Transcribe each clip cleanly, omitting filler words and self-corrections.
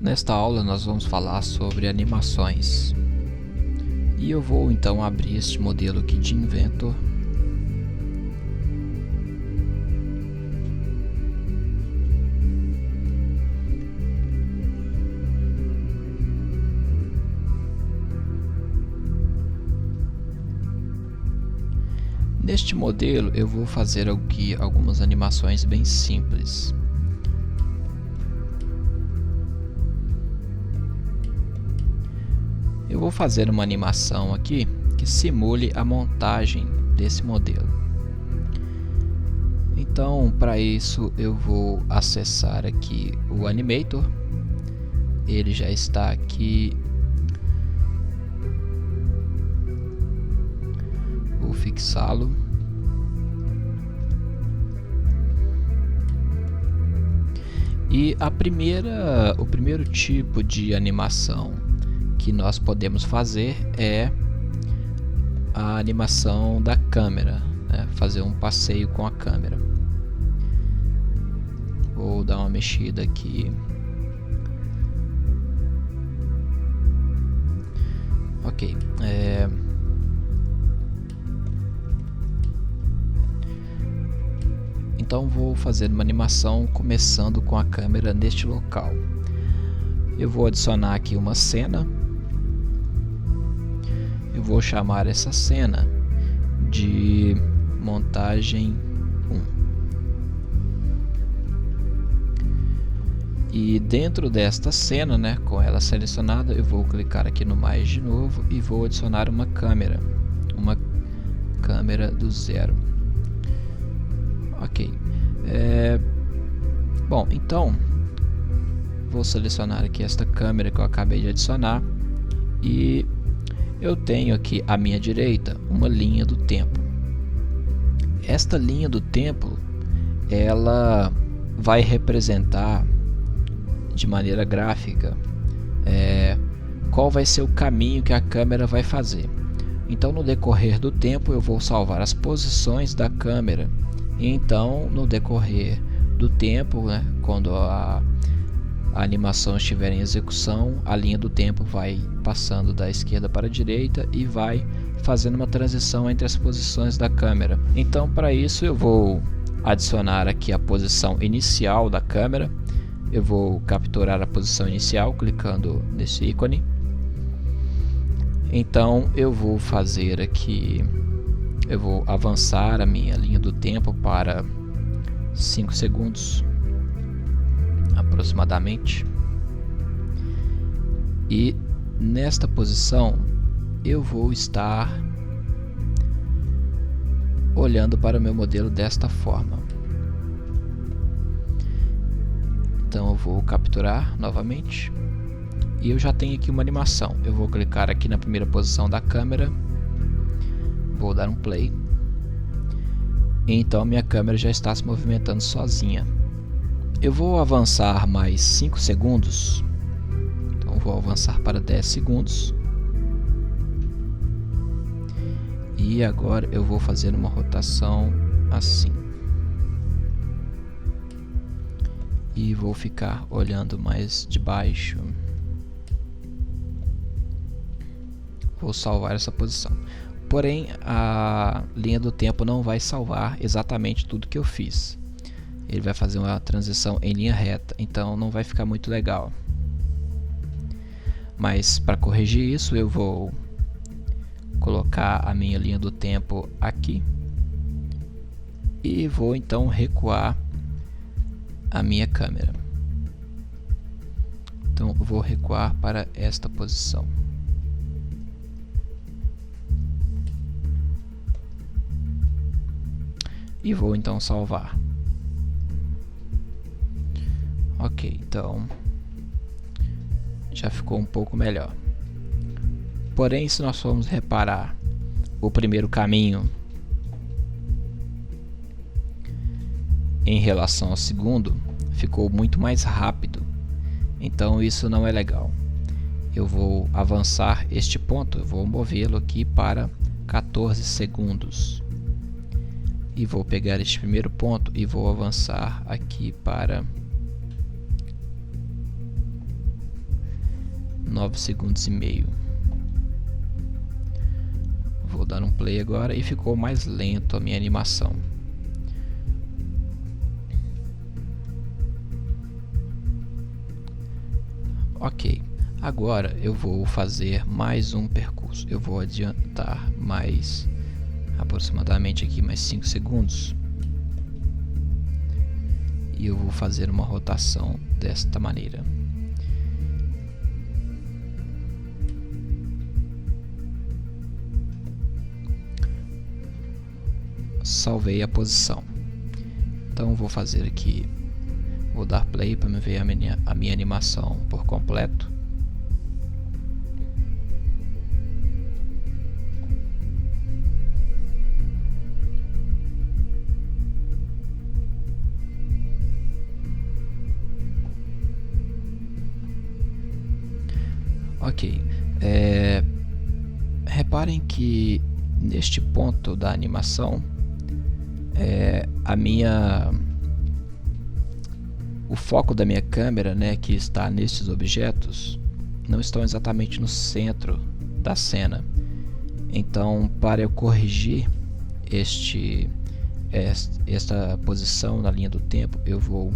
Nesta aula nós vamos falar sobre animações e eu vou então abrir este modelo aqui de Inventor. Neste modelo eu vou fazer aqui algumas animações bem simples. Eu vou fazer uma animação aqui que simule a montagem desse modelo. Então, para isso eu vou acessar aqui o Animator. Ele já está aqui. Vou fixá-lo. E o primeiro tipo de animação que nós podemos fazer é a animação da câmera, né? Fazer um passeio com a câmera. Vou dar uma mexida aqui. Ok. Então vou fazer uma animação começando com a câmera neste local. Eu vou adicionar aqui uma cena. Eu vou chamar essa cena de montagem 1. E dentro desta cena, né, com ela selecionada, eu vou clicar aqui no mais de novo e vou adicionar uma câmera do zero. Ok. Bom, então vou selecionar aqui esta câmera que eu acabei de adicionar e eu tenho aqui à minha direita uma linha do tempo. Esta linha do tempo ela vai representar de maneira gráfica qual vai ser o caminho que a câmera vai fazer. Então, no decorrer do tempo, eu vou salvar as posições da câmera. E então, no decorrer do tempo, né, quando a animação estiver em execução, a linha do tempo vai passando da esquerda para a direita e vai fazendo uma transição entre as posições da câmera. Então, para isso, eu vou adicionar aqui a posição inicial da câmera. Eu vou capturar a posição inicial clicando nesse ícone. Então, eu vou fazer aqui, eu vou avançar a minha linha do tempo para 5 segundos aproximadamente. E nesta posição eu vou estar olhando para o meu modelo desta forma. Então eu vou capturar novamente e eu já tenho aqui uma animação. Eu vou clicar aqui na primeira posição da câmera, vou dar um play. Então minha câmera já está se movimentando sozinha. Eu vou avançar mais 5 segundos. Então vou avançar para 10 segundos. E agora eu vou fazer uma rotação assim. E vou ficar olhando mais de baixo. Vou salvar essa posição. Porém, a linha do tempo não vai salvar exatamente tudo que eu fiz. Ele vai fazer uma transição em linha reta, então não vai ficar muito legal. Mas para corrigir isso, eu vou colocar a minha linha do tempo aqui e vou então recuar a minha câmera. Então eu vou recuar para esta posição. E vou então salvar. Ok, então já ficou um pouco melhor. Porém, se nós formos reparar o primeiro caminho em relação ao segundo, ficou muito mais rápido. Então isso não é legal. Eu vou avançar este ponto, eu vou movê-lo aqui para 14 segundos. E vou pegar este primeiro ponto e vou avançar aqui para 9 segundos e meio. Vou dar um play agora e ficou mais lento a minha animação. Ok, agora eu vou fazer mais um percurso. Eu vou adiantar mais, aproximadamente aqui mais 5 segundos. E eu vou fazer uma rotação desta maneira. Salvei a posição. Então vou fazer aqui, vou dar play para me ver a minha animação por completo. Ok, reparem que neste ponto da animação o foco da minha câmera, né, que está nesses objetos, não estão exatamente no centro da cena. Então, para eu corrigir esta posição na linha do tempo, eu vou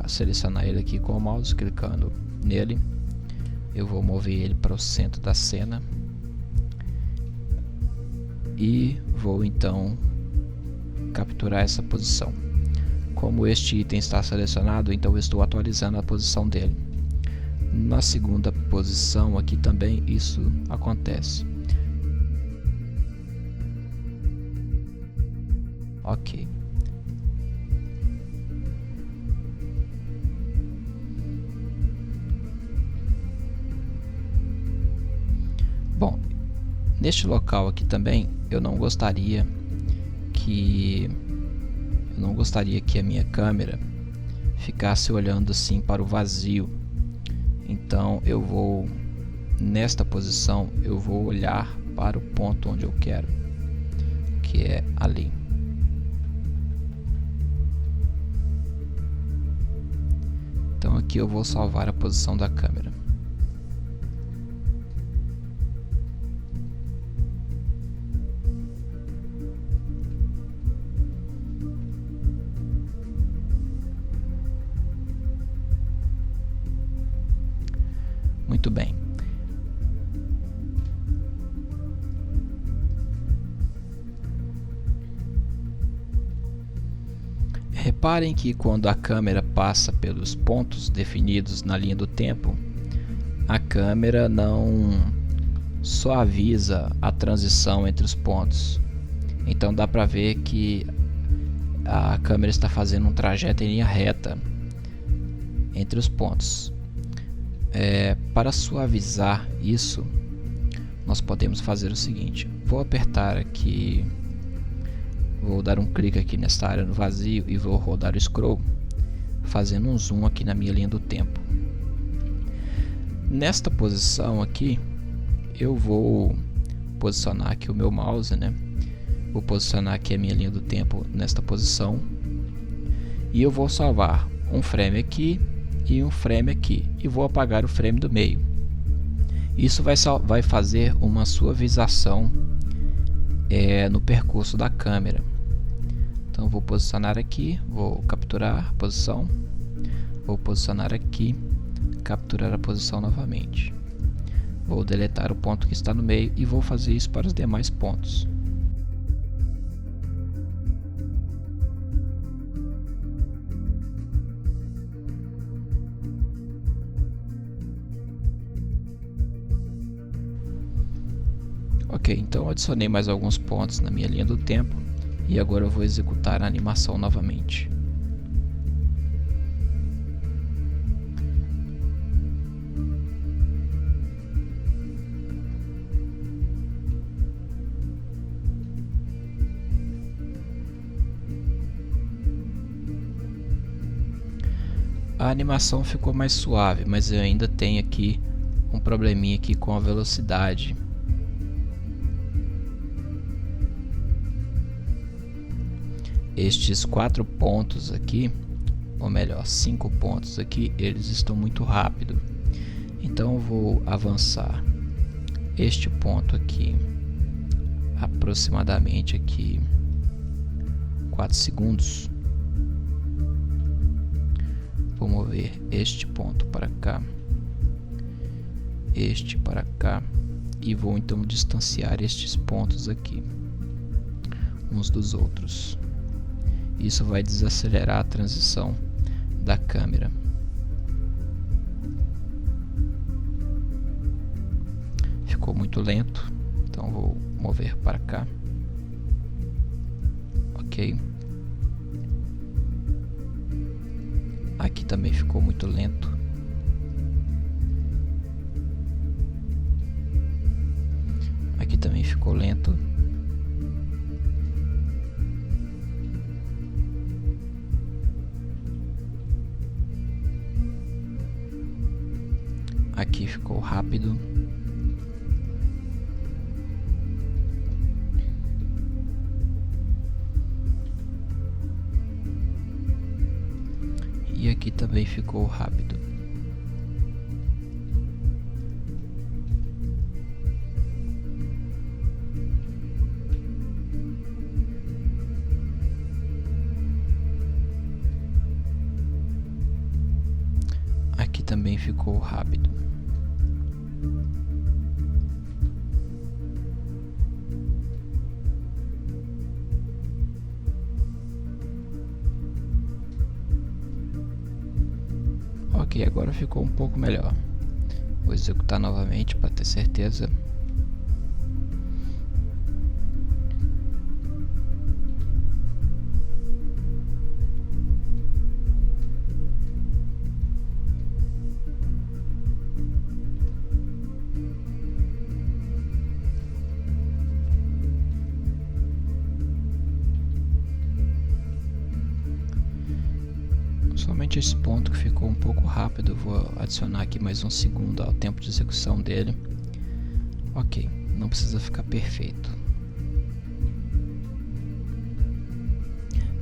selecionar ele aqui com o mouse, clicando nele. Eu vou mover ele para o centro da cena e vou então capturar essa posição. Como este item está selecionado, então eu estou atualizando a posição dele. Na segunda posição aqui também isso acontece. Ok. Bom, neste local aqui também eu não gostaria que a minha câmera ficasse olhando assim para o vazio. Então eu vou, nesta posição, eu vou olhar para o ponto onde eu quero, que é ali. Então aqui eu vou salvar a posição da câmera. Muito bem. Reparem que quando a câmera passa pelos pontos definidos na linha do tempo, a câmera não suaviza a transição entre os pontos. Então dá para ver que a câmera está fazendo um trajeto em linha reta entre os pontos. Para suavizar isso, nós podemos fazer o seguinte: vou apertar aqui, vou dar um clique aqui nesta área no vazio e vou rodar o scroll, fazendo um zoom aqui na minha linha do tempo. Nesta posição aqui, eu vou posicionar aqui o meu mouse, né? Vou posicionar aqui a minha linha do tempo nesta posição e eu vou salvar um frame aqui e um frame aqui, e vou apagar o frame do meio. Isso vai fazer uma suavização no percurso da câmera. Então vou posicionar aqui, vou capturar a posição, vou posicionar aqui, capturar a posição novamente. Vou deletar o ponto que está no meio e vou fazer isso para os demais pontos. Ok, então adicionei mais alguns pontos na minha linha do tempo e agora eu vou executar a animação novamente. A animação ficou mais suave, mas eu ainda tenho aqui um probleminha aqui com a velocidade. Estes 4 pontos aqui, ou melhor, 5 pontos aqui, eles estão muito rápido. Então eu vou avançar este ponto aqui aproximadamente aqui 4 segundos. Vou mover este ponto para cá, este para cá, e vou então distanciar estes pontos aqui uns dos outros. Isso vai desacelerar a transição da câmera. Ficou muito lento, então vou mover para cá. Ok. Aqui também ficou muito lento. Aqui também ficou lento. Aqui ficou rápido. E aqui também ficou rápido. Aqui também ficou rápido. Ok, agora ficou um pouco melhor. Vou executar novamente para ter certeza. Somente esse ponto que ficou um pouco rápido, eu vou adicionar aqui mais um segundo ao tempo de execução dele. Ok, não precisa ficar perfeito.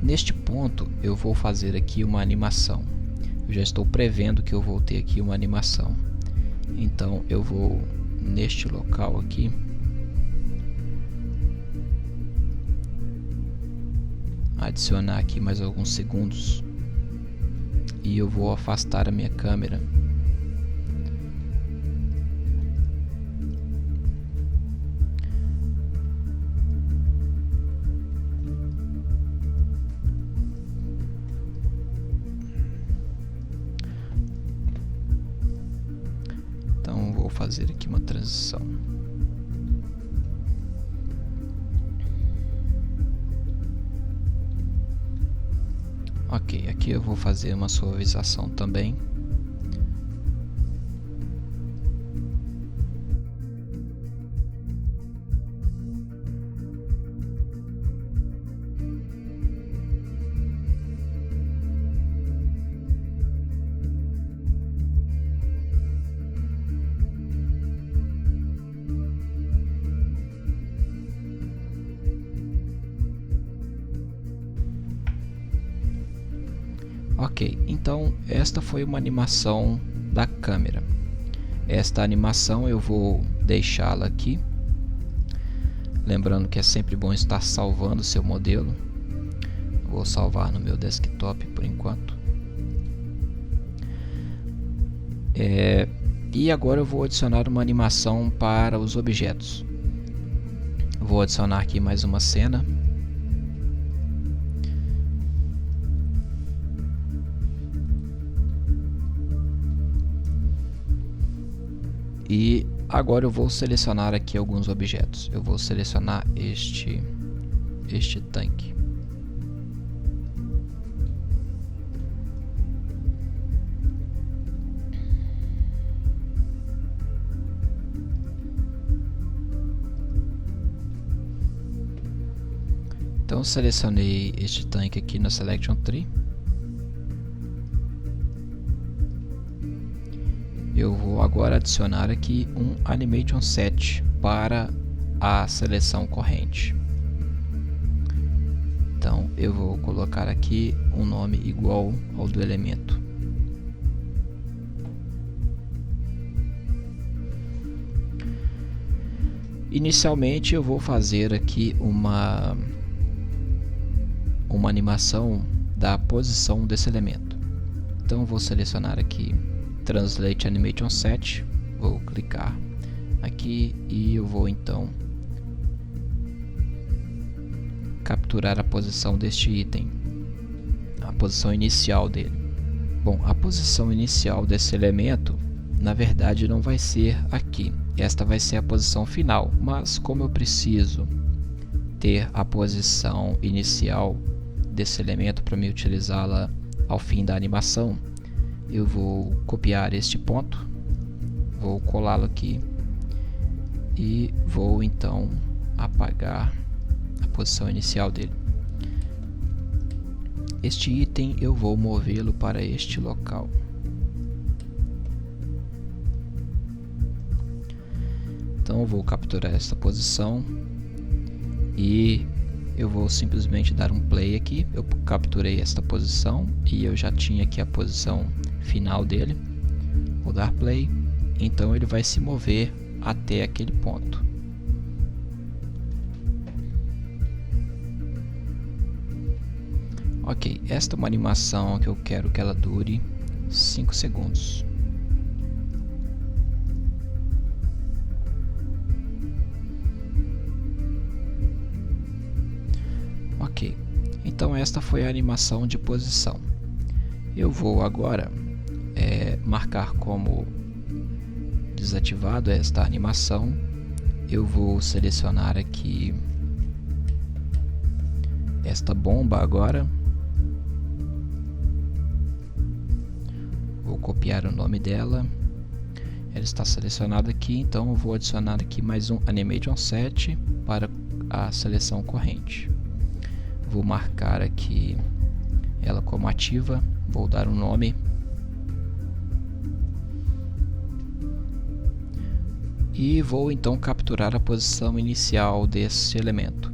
Neste ponto eu vou fazer aqui uma animação. Eu já estou prevendo que eu vou ter aqui uma animação. Então eu vou neste local aqui adicionar aqui mais alguns segundos. E eu vou afastar a minha câmera. Então vou fazer aqui uma transição. Ok, aqui eu vou fazer uma suavização também. Ok, então esta foi uma animação da câmera. Esta animação eu vou deixá-la aqui. Lembrando que é sempre bom estar salvando o seu modelo. Vou salvar no meu desktop por enquanto. E agora eu vou adicionar uma animação para os objetos. Vou adicionar aqui mais uma cena. E agora eu vou selecionar aqui alguns objetos. Eu vou selecionar este tanque. Então selecionei este tanque aqui na Selection Tree. Eu vou agora adicionar aqui um Animation Set para a seleção corrente. Então eu vou colocar aqui um nome igual ao do elemento. Inicialmente eu vou fazer aqui uma animação da posição desse elemento. Então vou selecionar aqui Translate Animation Set, vou clicar aqui e eu vou então capturar a posição deste item, a posição inicial dele. Bom, a posição inicial desse elemento na verdade não vai ser aqui, esta vai ser a posição final, mas como eu preciso ter a posição inicial desse elemento para me utilizá-la ao fim da animação, eu vou copiar este ponto, vou colá-lo aqui e vou então apagar a posição inicial dele. Este item eu vou movê-lo para este local. Então eu vou capturar esta posição e eu vou simplesmente dar um play aqui. Eu capturei esta posição e eu já tinha aqui a posição final dele. Vou dar play, então ele vai se mover até aquele ponto. Ok, esta é uma animação que eu quero que ela dure 5 segundos. Ok, então esta foi a animação de posição. Eu vou agora marcar como desativado esta animação. Eu vou selecionar aqui esta bomba agora. Vou copiar o nome dela. Ela está selecionada aqui, então eu vou adicionar aqui mais um Animation Set para a seleção corrente. Vou marcar aqui ela como ativa, vou dar um nome e vou então capturar a posição inicial desse elemento.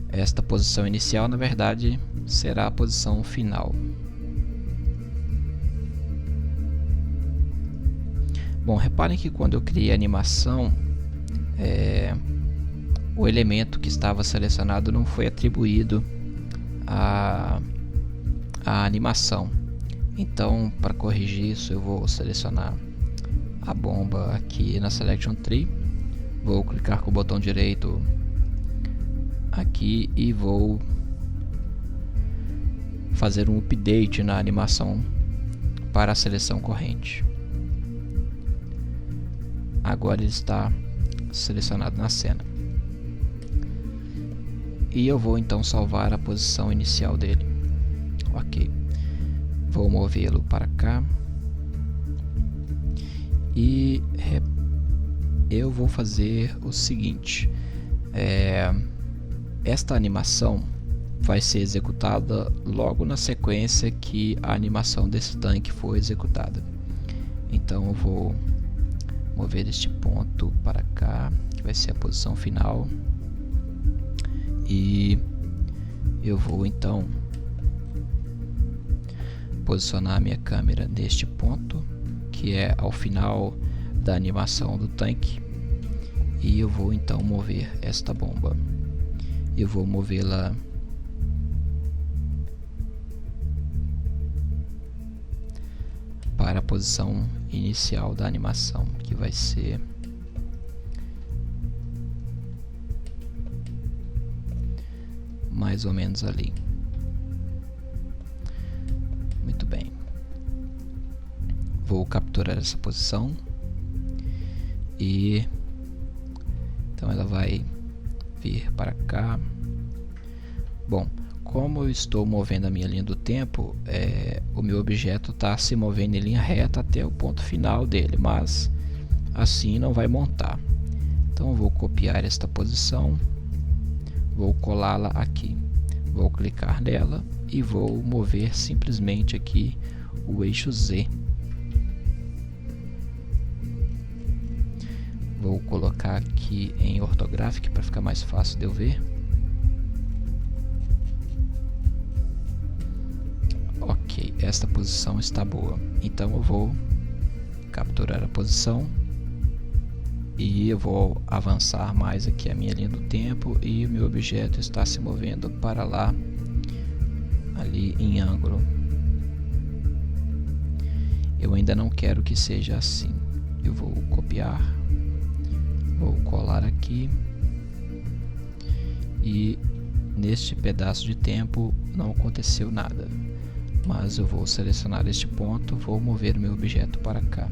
Esta posição inicial na verdade será a posição final. Bom, reparem que quando eu criei a animação, o elemento que estava selecionado não foi atribuído à animação. Então, para corrigir isso, eu vou selecionar a bomba aqui na Selection Tree. Vou clicar com o botão direito aqui e vou fazer um update na animação para a seleção corrente. Agora ele está selecionado na cena. E eu vou então salvar a posição inicial dele. Ok. Vou movê-lo para cá. E eu vou fazer o seguinte. Esta animação vai ser executada logo na sequência que a animação desse tanque for executada. Então eu vou mover este ponto para cá, que vai ser a posição final, e eu vou então posicionar a minha câmera neste ponto, que é ao final da animação do tanque, e eu vou então mover esta bomba. Eu vou movê-la para a posição inicial da animação, que vai ser mais ou menos ali. Muito bem. Vou capturar essa posição e então ela vai vir para cá. Bom, como eu estou movendo a minha linha do tempo, o meu objeto está se movendo em linha reta até o ponto final dele, mas assim não vai montar. Então eu vou copiar esta posição, vou colá-la aqui, vou clicar nela e vou mover simplesmente aqui o eixo Z. Vou colocar aqui em orthographic para ficar mais fácil de eu ver. Ok, esta posição está boa. Então eu vou capturar a posição E eu vou avançar mais aqui a minha linha do tempo e o meu objeto está se movendo para lá, ali em ângulo. Eu ainda não quero que seja assim. Eu vou copiar, vou colar aqui e neste pedaço de tempo não aconteceu nada, mas eu vou selecionar este ponto, vou mover meu objeto para cá.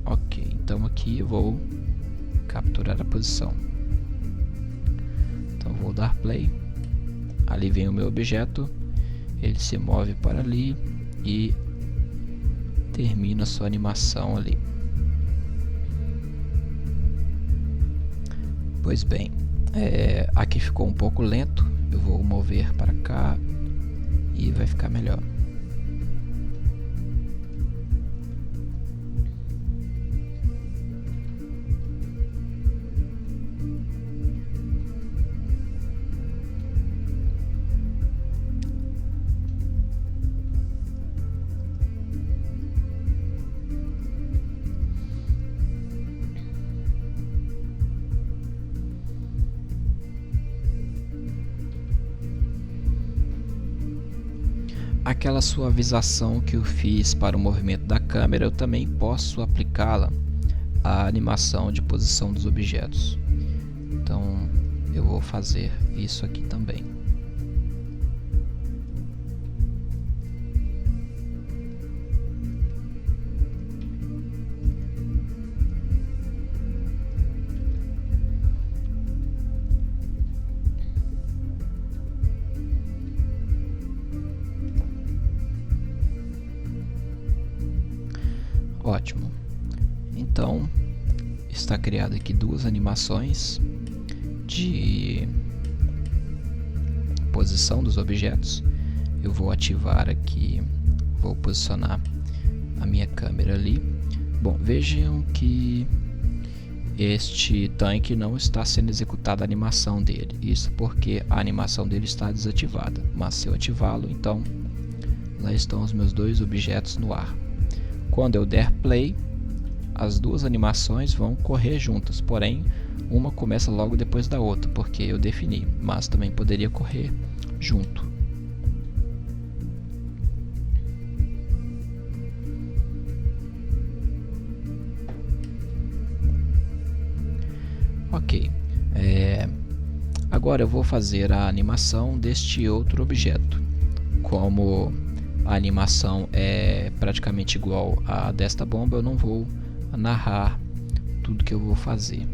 Ok, então aqui eu vou capturar a posição. Então vou dar play, ali vem o meu objeto, ele se move para ali e termina a sua animação ali. Pois bem, aqui ficou um pouco lento, eu vou mover para cá e vai ficar melhor. Aquela suavização que eu fiz para o movimento da câmera, eu também posso aplicá-la à animação de posição dos objetos. Então eu vou fazer isso aqui também. Ótimo. Então está criado aqui duas animações de posição dos objetos. Eu vou ativar aqui, vou posicionar a minha câmera ali. Bom, vejam que este tanque não está sendo executada a animação dele. Isso porque a animação dele está desativada. Mas se eu ativá-lo, então lá estão os meus dois objetos no ar. Quando eu der play, as duas animações vão correr juntas, porém uma começa logo depois da outra, porque eu defini, mas também poderia correr junto. Ok, agora eu vou fazer a animação deste outro objeto. Como a animação é praticamente igual à desta bomba, eu não vou narrar tudo que eu vou fazer.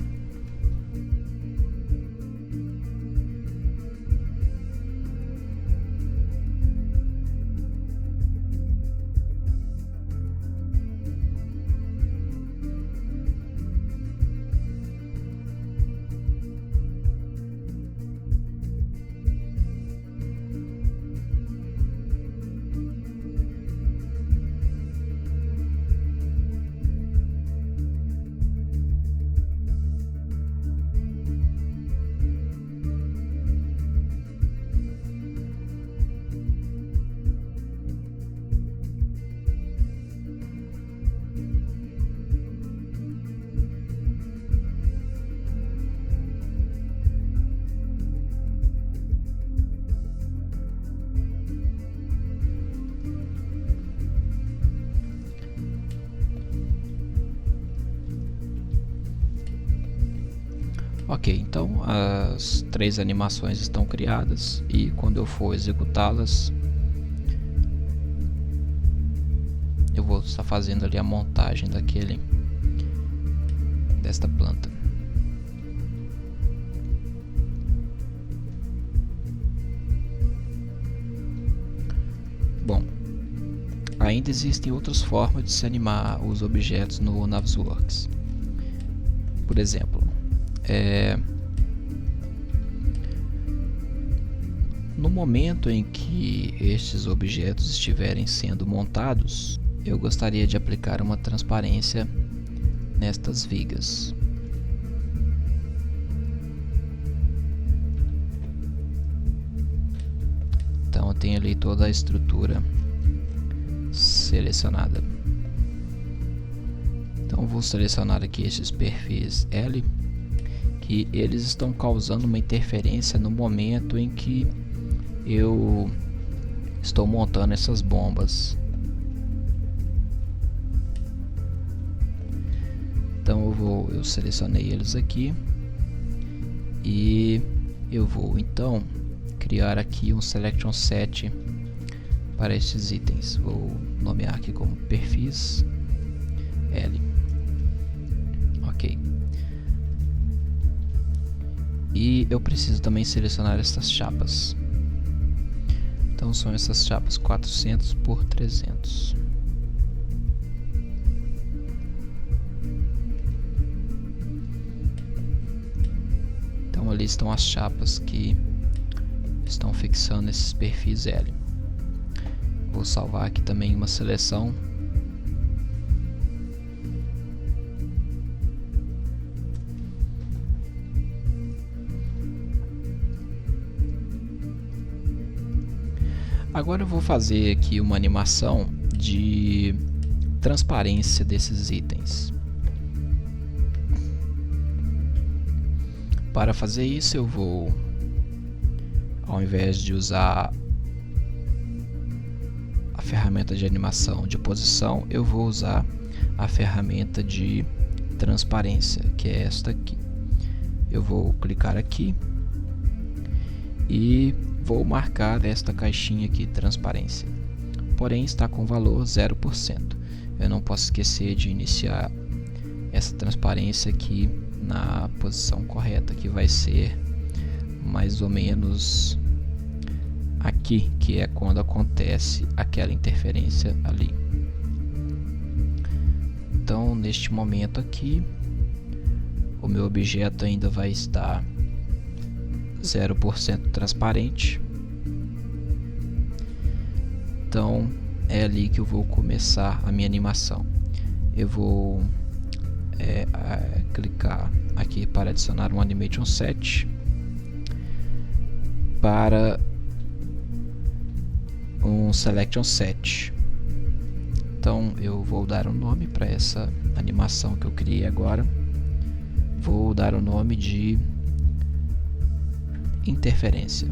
Ok, então as três animações estão criadas e quando eu for executá-las, eu vou estar fazendo ali a montagem desta planta. Bom, ainda existem outras formas de se animar os objetos no Navisworks. Por exemplo, no momento em que estes objetos estiverem sendo montados, eu gostaria de aplicar uma transparência nestas vigas. Então eu tenho ali toda a estrutura selecionada. Então vou selecionar aqui esses perfis L, que eles estão causando uma interferência no momento em que eu estou montando essas bombas. Então eu selecionei eles aqui e eu vou então criar aqui um selection set para esses itens. Vou nomear aqui como perfis L. Ok. E eu preciso também selecionar essas chapas. Então são essas chapas 400 por 300. Então ali estão as chapas que estão fixando esses perfis L. Vou salvar aqui também uma seleção. Agora eu vou fazer aqui uma animação de transparência desses itens. Para fazer isso eu vou, ao invés de usar a ferramenta de animação de posição, eu vou usar a ferramenta de transparência, que é esta aqui. Eu vou clicar aqui e vou marcar esta caixinha aqui, transparência. Porém está com valor 0%. Eu não posso esquecer de iniciar essa transparência aqui na posição correta, que vai ser mais ou menos aqui, que é quando acontece aquela interferência ali. Então neste momento aqui o meu objeto ainda vai estar 0% transparente. Então é ali que eu vou começar a minha animação. Eu vou clicar aqui para adicionar um animation set para um selection set. Então eu vou dar um nome para essa animação que eu criei agora. Vou dar o nome de interferência.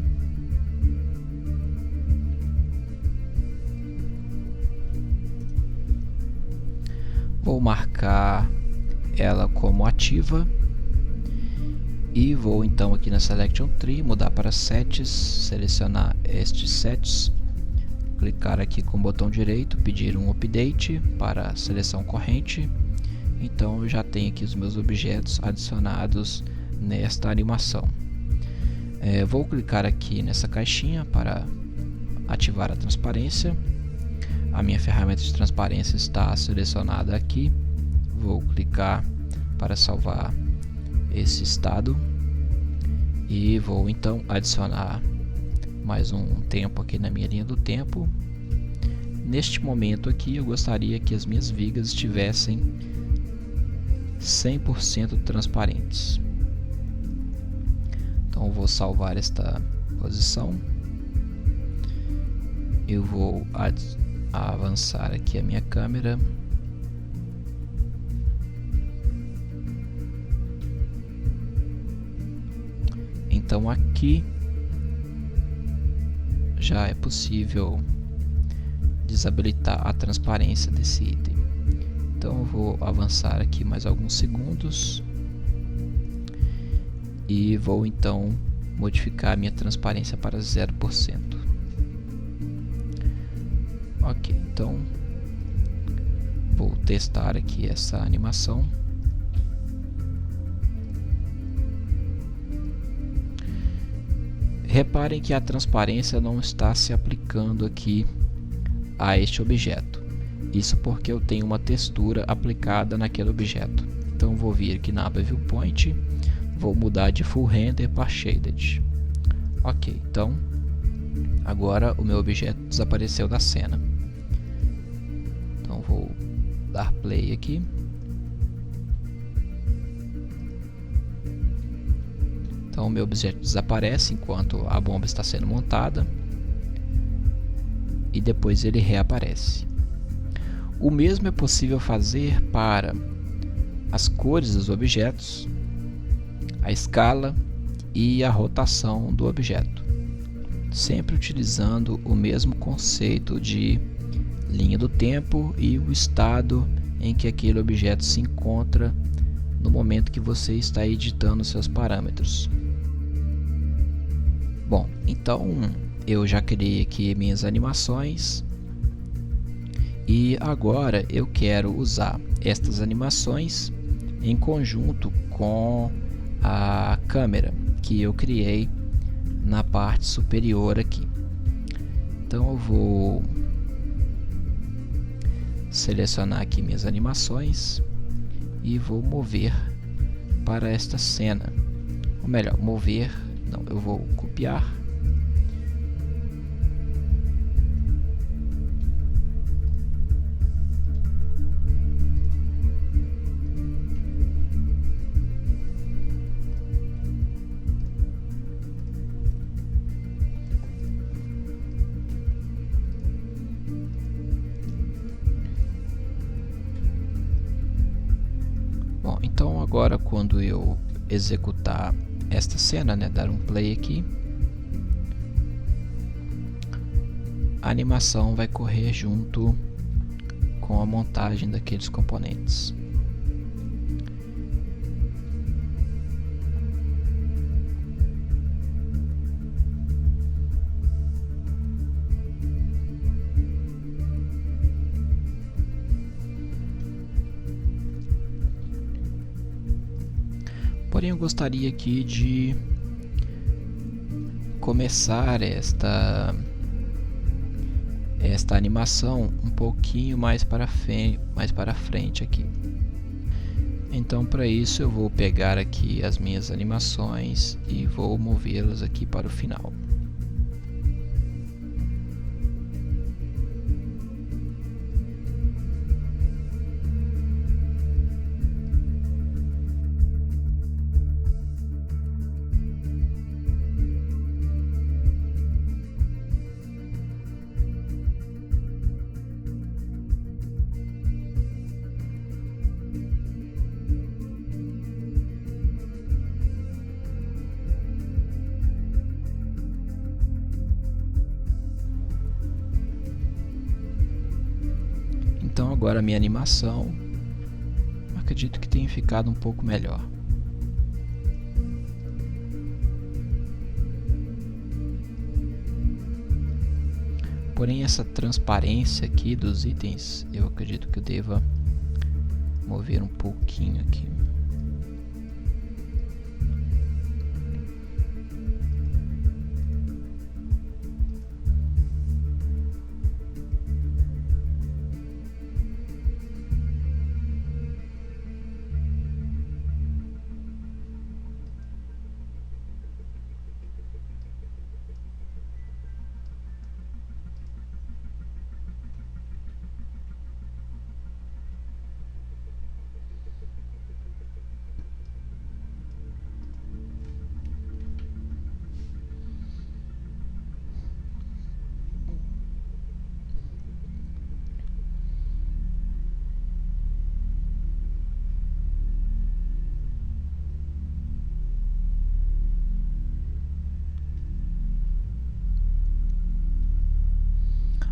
Vou marcar ela como ativa e vou então aqui na Selection Tree mudar para Sets, selecionar estes sets, clicar aqui com o botão direito, pedir um update para a seleção corrente. Então eu já tenho aqui os meus objetos adicionados nesta animação. Vou clicar aqui nessa caixinha para ativar a transparência. A minha ferramenta de transparência está selecionada aqui. Vou clicar para salvar esse estado e vou então adicionar mais um tempo aqui na minha linha do tempo. Neste momento aqui eu gostaria que as minhas vigas estivessem 100% transparentes. Então eu vou salvar esta posição. Eu vou avançar aqui a minha câmera. Então aqui já é possível desabilitar a transparência desse item. Então eu vou avançar aqui mais alguns segundos e vou então modificar a minha transparência para 0%. Ok, então vou testar aqui essa animação. Reparem que a transparência não está se aplicando aqui a este objeto. Isso porque eu tenho uma textura aplicada naquele objeto. Então vou vir aqui na aba Viewpoint, vou mudar de Full Render para Shaded. Ok, então agora o meu objeto desapareceu da cena. Então vou dar play aqui. Então o meu objeto desaparece enquanto a bomba está sendo montada e depois ele reaparece. O mesmo é possível fazer para as cores dos objetos, a escala e a rotação do objeto, sempre utilizando o mesmo conceito de linha do tempo e o estado em que aquele objeto se encontra no momento que você está editando seus parâmetros. Bom, então eu já criei aqui minhas animações e agora eu quero usar estas animações em conjunto com a câmera que eu criei na parte superior aqui. Então eu vou selecionar aqui minhas animações e vou mover para esta cena, ou melhor, eu vou copiar Bom, então agora quando eu executar esta cena, dar um play aqui, a animação vai correr junto com a montagem daqueles componentes. Porém, eu gostaria aqui de começar esta animação um pouquinho mais para frente aqui. Então, para isso eu vou pegar aqui as minhas animações e vou movê-las aqui para o final. Então agora a minha animação, acredito que tenha ficado um pouco melhor. Porém, essa transparência aqui dos itens, eu acredito que eu deva mover um pouquinho aqui.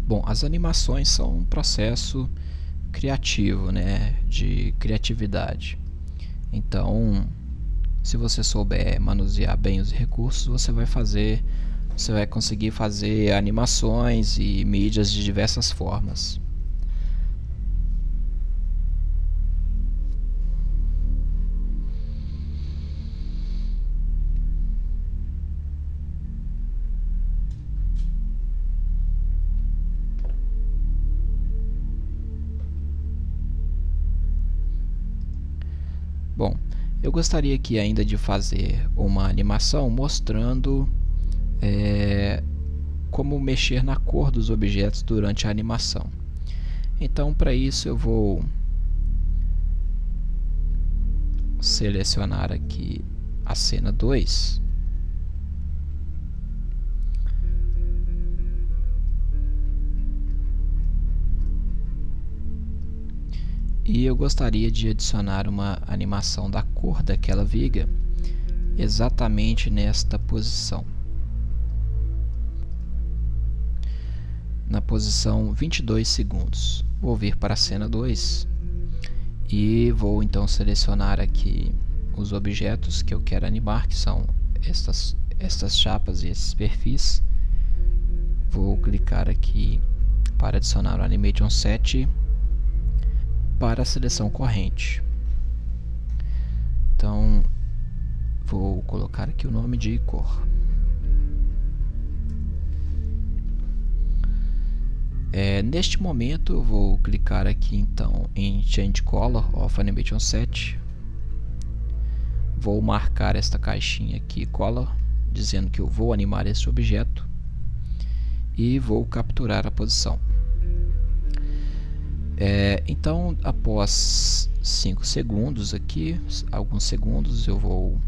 Bom, as animações são um processo criativo, de criatividade. Então, se você souber manusear bem os recursos, você vai conseguir fazer animações e mídias de diversas formas. Bom, eu gostaria aqui ainda de fazer uma animação mostrando como mexer na cor dos objetos durante a animação. Então, para isso eu vou selecionar aqui a cena 2. E eu gostaria de adicionar uma animação da cor daquela viga exatamente nesta posição. Na posição 22 segundos. Vou vir para a cena 2 e vou então selecionar aqui os objetos que eu quero animar, que são estas chapas e esses perfis. Vou clicar aqui para adicionar o Animation Set para a seleção corrente. Então vou colocar aqui o nome de cor. Neste momento eu vou clicar aqui então em Change Color of Animation Set. Vou marcar esta caixinha aqui Color, dizendo que eu vou animar este objeto, e vou capturar a posição. Então, após 5 segundos aqui, alguns segundos, eu vou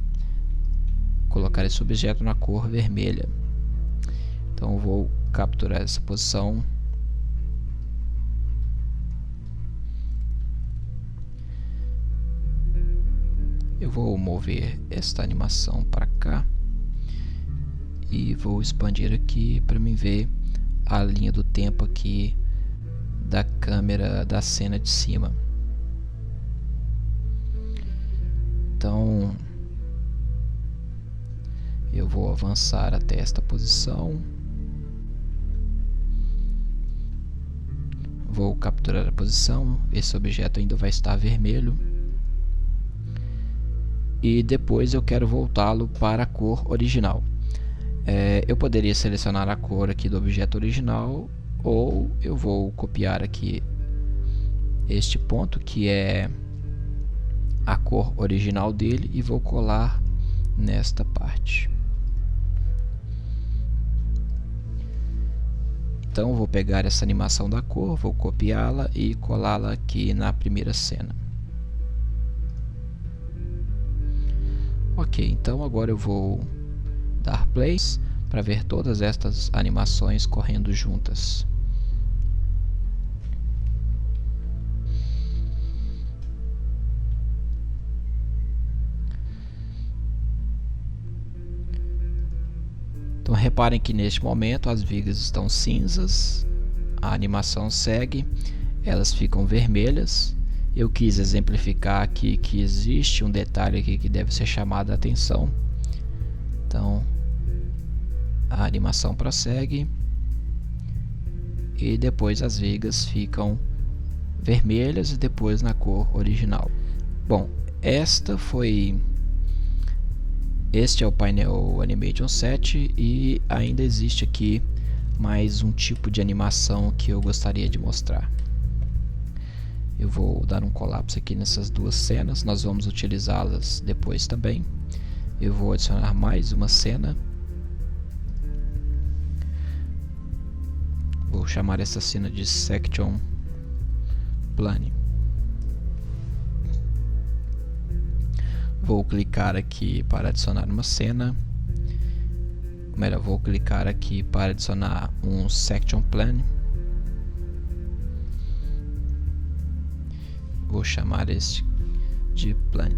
colocar esse objeto na cor vermelha. Então eu vou capturar essa posição. Eu vou mover esta animação para cá e vou expandir aqui para me ver a linha do tempo aqui da câmera da cena de cima. Então eu vou avançar até esta posição, vou capturar a posição. Esse objeto ainda vai estar vermelho e depois eu quero voltá-lo para a cor original. Eu poderia selecionar a cor aqui do objeto original, ou eu vou copiar aqui este ponto que é a cor original dele e vou colar nesta parte. Então eu vou pegar essa animação da cor, vou copiá-la e colá-la aqui na primeira cena. Ok, então agora eu vou dar plays para ver todas estas animações correndo juntas. Então reparem que neste momento as vigas estão cinzas, a animação segue, elas ficam vermelhas. Eu quis exemplificar aqui que existe um detalhe aqui que deve ser chamado a atenção. Então a animação prossegue e depois as vigas ficam vermelhas e depois na cor original. Bom, este é o painel Animation Set, e ainda existe aqui mais um tipo de animação que eu gostaria de mostrar. Eu vou dar um colapso aqui nessas duas cenas, nós vamos utilizá-las depois também. Eu vou adicionar mais uma cena. Vou chamar essa cena de Section Plane. Vou clicar aqui para adicionar uma cena. Melhor, vou clicar aqui para adicionar um Section Plane. Vou chamar este de Plane.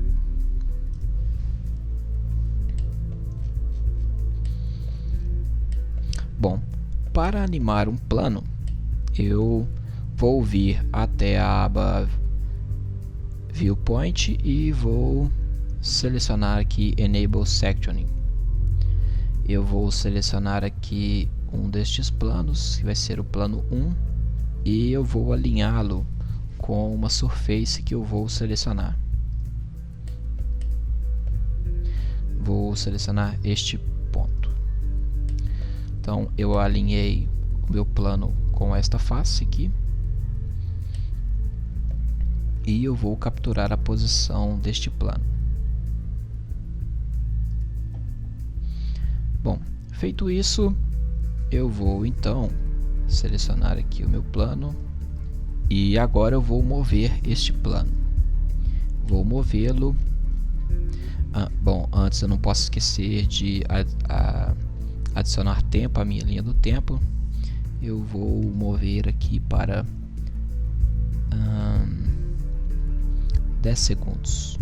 Bom, para animar um plano, eu vou vir até a aba Viewpoint e vou selecionar aqui Enable Sectioning. Eu vou selecionar aqui um destes planos, que vai ser o plano 1, e eu vou alinhá-lo com uma surface que eu vou selecionar. Vou selecionar este ponto. Então eu alinhei o meu plano com esta face aqui e eu vou capturar a posição deste plano. Bom, feito isso, eu vou então selecionar aqui o meu plano e agora eu vou mover este plano. Vou movê-lo. Bom, antes eu não posso esquecer de adicionar tempo à minha linha do tempo. Eu vou mover aqui para 10 segundos.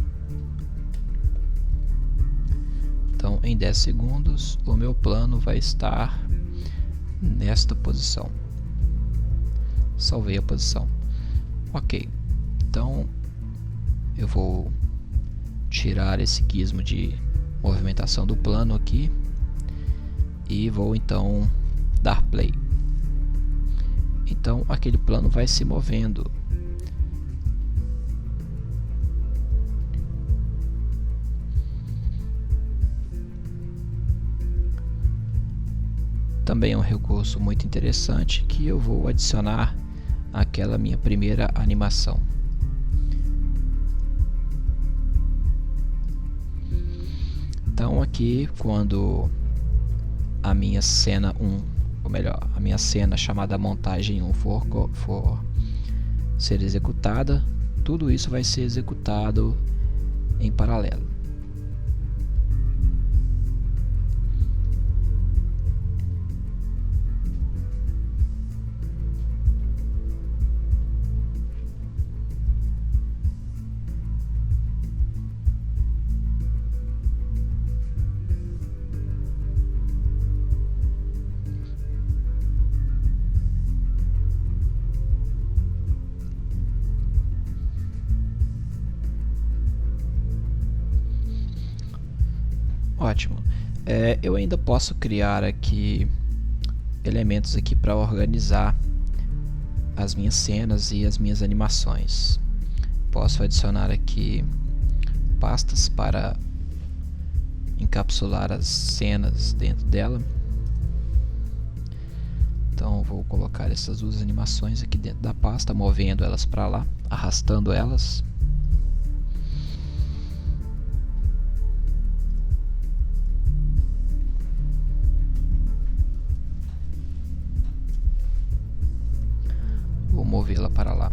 Então, em 10 segundos, o meu plano vai estar nesta posição. Salvei a posição. Ok. Então, eu vou tirar esse gizmo de movimentação do plano aqui e vou então dar play. Então, aquele plano vai se movendo. Também é um recurso muito interessante que eu vou adicionar àquela minha primeira animação. Então aqui, quando a minha cena 1, ou melhor, a minha cena chamada montagem 1 for ser executada, tudo isso vai ser executado em paralelo. Ótimo. Eu ainda posso criar aqui elementos aqui para organizar as minhas cenas e as minhas animações. Posso adicionar aqui pastas para encapsular as cenas dentro dela. Então vou colocar essas duas animações aqui dentro da pasta, movendo elas para lá, arrastando elas. Vou movê-la para lá.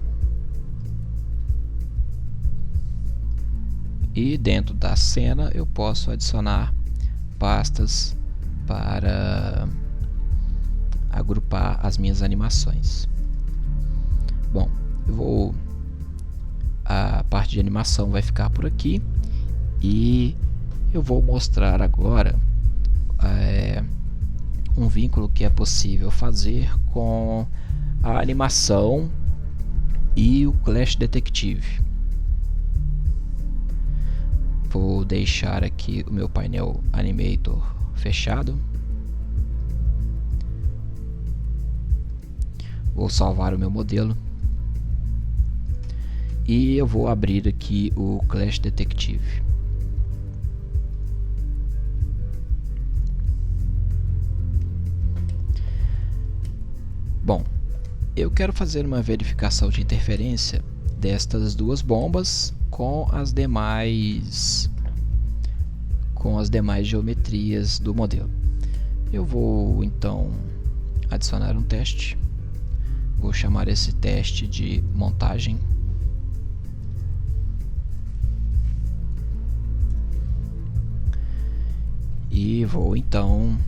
E dentro da cena eu posso adicionar pastas para agrupar as minhas animações. Bom, a parte de animação vai ficar por aqui e eu vou mostrar agora um vínculo que é possível fazer com a animação e o Clash Detective. Vou deixar aqui o meu painel Animator fechado. Vou salvar o meu modelo. E eu vou abrir aqui o Clash Detective. Bom, eu quero fazer uma verificação de interferência destas duas bombas com as demais geometrias do modelo. Eu vou então adicionar um teste. Vou chamar esse teste de montagem. E vou então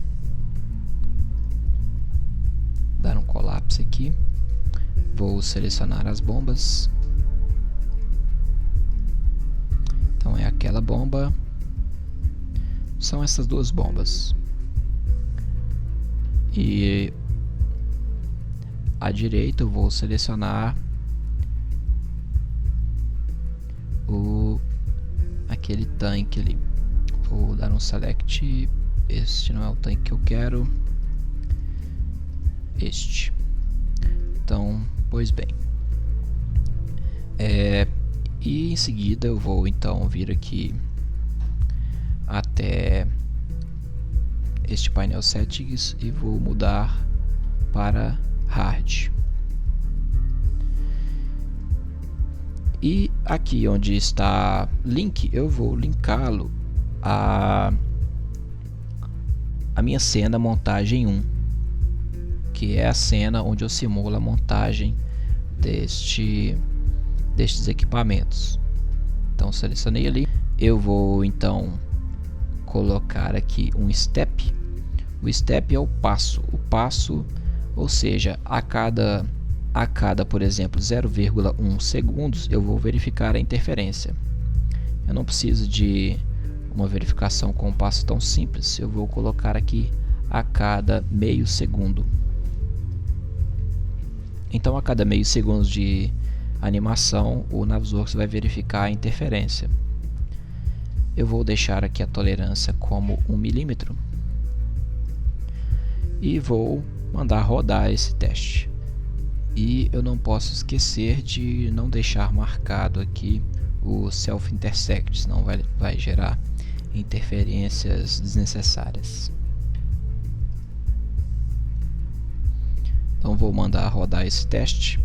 dar um colapse aqui. Vou selecionar as bombas. Então é aquela bomba. São essas duas bombas. E à direita eu vou selecionar aquele tanque ali. Vou dar um select. Este não é o tanque que eu quero. Este. Então, pois bem. E em seguida eu vou então vir aqui até este painel settings e vou mudar para hard. E aqui onde está link, eu vou linká-lo a minha cena montagem 1, que é a cena onde eu simulo a montagem destes equipamentos. Então selecionei ali. Eu vou então colocar aqui um step. O step é o passo, ou seja, a cada a cada, por exemplo, 0,1 segundos, eu vou verificar a interferência. Eu não preciso de uma verificação com um passo tão simples, eu vou colocar aqui a cada meio segundo. Então, a cada meio segundo de animação, o Navisworks vai verificar a interferência. Eu vou deixar aqui a tolerância como 1 milímetro e vou mandar rodar esse teste. E eu não posso esquecer de não deixar marcado aqui o self-intersect, senão vai gerar interferências desnecessárias. Então vou mandar rodar esse teste.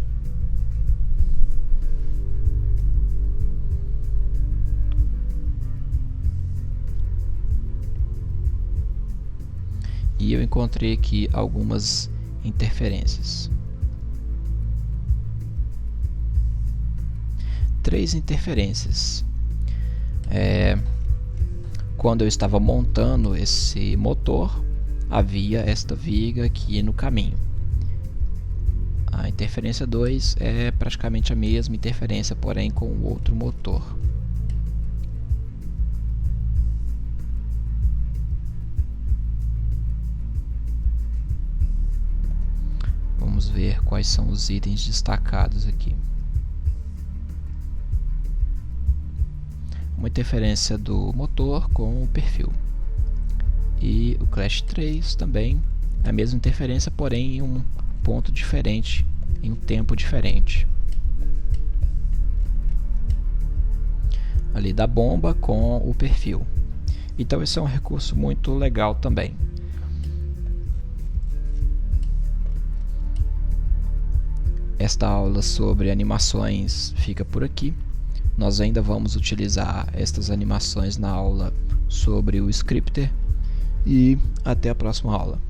E eu encontrei aqui algumas interferências. 3 interferências. Quando eu estava montando esse motor, havia esta viga aqui no caminho. A interferência 2 é praticamente a mesma interferência, porém com o outro motor. Vamos ver quais são os itens destacados aqui. Uma interferência do motor com o perfil. E o Clash 3 também é a mesma interferência, porém em um ponto diferente, em um tempo diferente. Ali da bomba com o perfil. Então esse é um recurso muito legal também. Esta aula sobre animações fica por aqui. Nós ainda vamos utilizar estas animações na aula sobre o Scripter e até a próxima aula.